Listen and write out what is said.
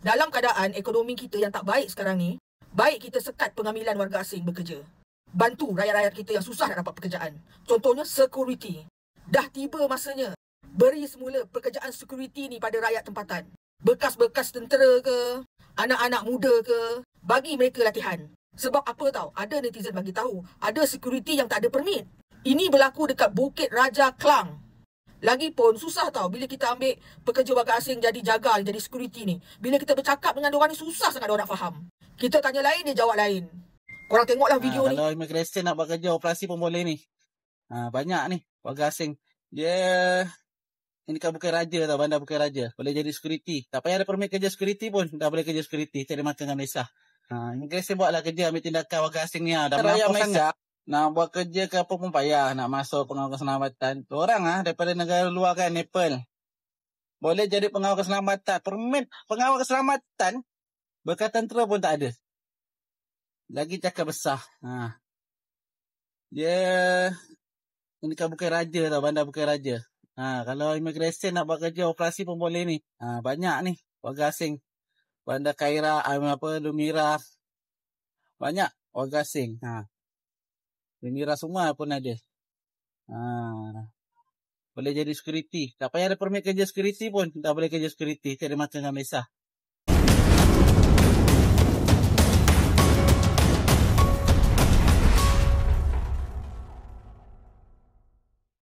Dalam keadaan ekonomi kita yang tak baik sekarang ni, baik kita sekat pengambilan warga asing bekerja. Bantu rakyat-rakyat kita yang susah nak dapat pekerjaan. Contohnya security. Dah tiba masanya beri semula pekerjaan security ni pada rakyat tempatan. Bekas-bekas tentera ke, anak-anak muda ke, bagi mereka latihan. Sebab apa tahu? Ada netizen bagi tahu, ada security yang tak ada permit. Ini berlaku dekat Bukit Raja Klang. Lagipun susah tau bila kita ambil pekerja warga asing jadi jaga, jadi security ni. Bila kita bercakap dengan diorang ni susah sangat diorang nak faham. Kita tanya lain, dia jawab lain. Korang tengoklah video ni. Kalau immigration nak buat kerja operasi pun boleh ni. Banyak ni warga asing. Dia ini kan bukan raja tau, bandar bukan raja. Boleh jadi security. Tak payah ada permit kerja security pun dah boleh kerja security. Tak ada makan dengan Malaysia. Immigration buatlah kerja, ambil tindakan warga asing ni. Dah rakyat Malaysia nak buat kerja ke apa pun payah. Nak masuk pengawal keselamatan. Tu orang daripada negara luar kan, Nepal. Boleh jadi pengawal keselamatan. Permit pengawal keselamatan bekas tentera pun tak ada. Lagi cakap besar. Dia ini kan bukan raja tau, bandar bukan raja. Kalau immigration nak buat kerja operasi pun boleh ni. Banyak ni warga asing. Bandar Kaira, Lumira. Banyak warga asing. Lumira semua pun ada. Boleh jadi security. Tak payah ada permit kerja security pun dah boleh kerja security. Tak ada makan dengan Malaysia.